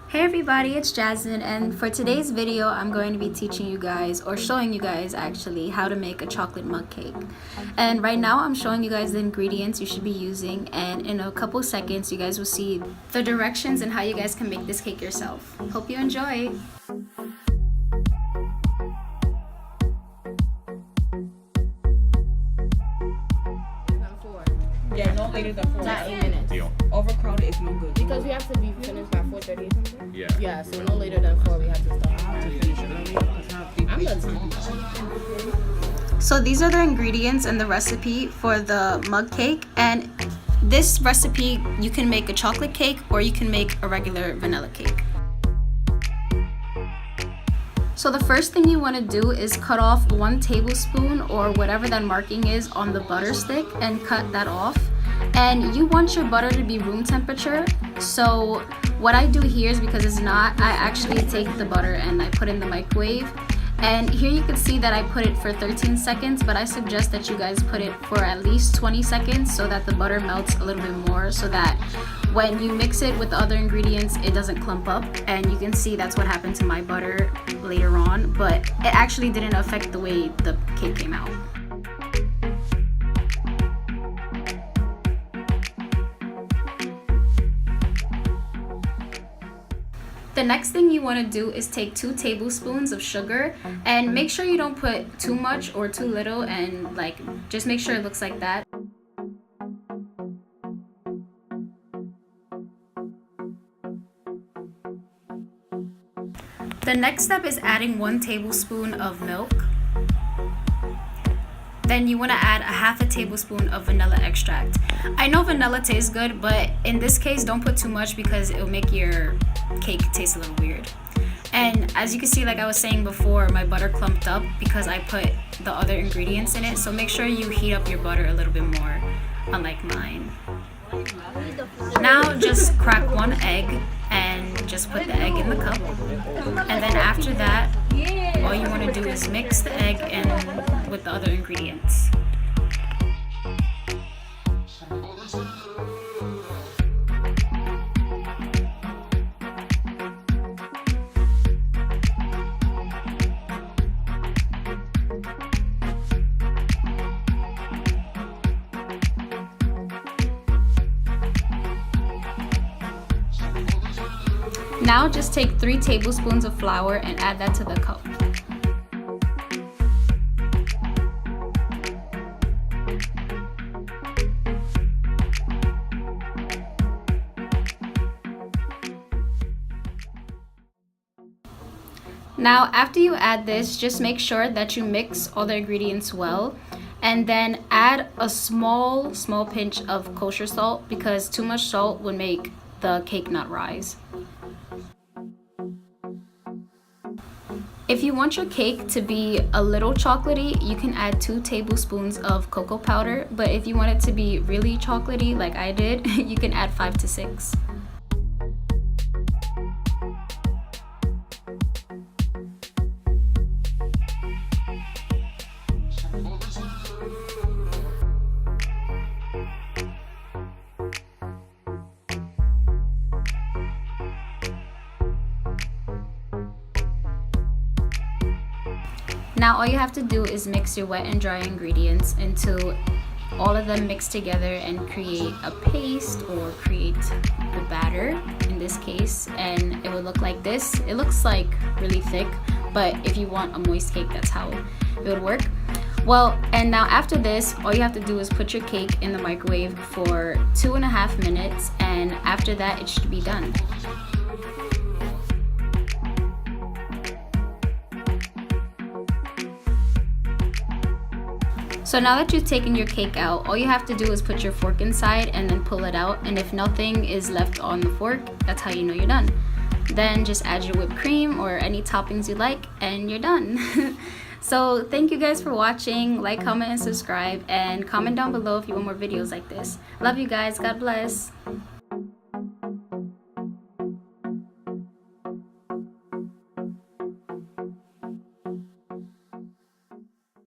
Hey everybody, it's Jasmine, and for today's video I'm going to be teaching you guys, or showing you guys actually, how to make a chocolate mug cake. And right now I'm showing you guys the ingredients you should be using, and in a couple seconds you guys will see the directions and how you guys can make this cake yourself. Hope you enjoy! Yeah, no later than 4. Not 8 minutes. Deal. Overcrowded is no good. Because we have to be finished by 4:30 or something? Yeah. Yeah, so no later than 4 we have to start. I'm the So these are the ingredients and the recipe for the mug cake, and this recipe you can make a chocolate cake or you can make a regular vanilla cake. So the first thing you want to do is cut off 1 tablespoon or whatever that marking is on the butter stick and cut that off. And you want your butter to be room temperature. So what I do here is, because it's not, I actually take the butter and I put it in the microwave. And here you can see that I put it for 13 seconds, but I suggest that you guys put it for at least 20 seconds so that the butter melts a little bit more, so that when you mix it with the other ingredients it doesn't clump up. And you can see that's what happened to my butter later on, but it actually didn't affect the way the cake came out. The next thing you want to do is take 2 tablespoons of sugar, and make sure you don't put too much or too little, and just make sure it looks like that. The next step is adding 1 tablespoon of milk. Then you want to add a half a tablespoon of vanilla extract. I know vanilla tastes good, but in this case don't put too much because it will make your cake taste a little weird. And as you can see, like I was saying before, my butter clumped up because I put the other ingredients in it. So make sure you heat up your butter a little bit more, unlike mine. Now just crack 1 egg and just put the egg in the cup. And then after that, all you want to do is mix the egg in with the other ingredients. Now just take 3 tablespoons of flour and add that to the cup. Now after you add this, just make sure that you mix all the ingredients well, and then add a small pinch of kosher salt, because too much salt would make the cake not rise. If you want your cake to be a little chocolatey, you can add 2 tablespoons of cocoa powder, but if you want it to be really chocolatey like I did, you can add 5 to 6. Now all you have to do is mix your wet and dry ingredients until all of them mix together and create a paste, or create the batter in this case, and it will look like this. It looks like really thick, but if you want a moist cake, that's how it would work. Well, and now after this, all you have to do is put your cake in the microwave for 2.5 minutes, and after that it should be done. So now that you've taken your cake out, all you have to do is put your fork inside and then pull it out, and if nothing is left on the fork, that's how you know you're done. Then just add your whipped cream or any toppings you like, and you're done. So thank you guys for watching. Like, comment, and subscribe, and comment down below if you want more videos like this. Love you guys. God bless.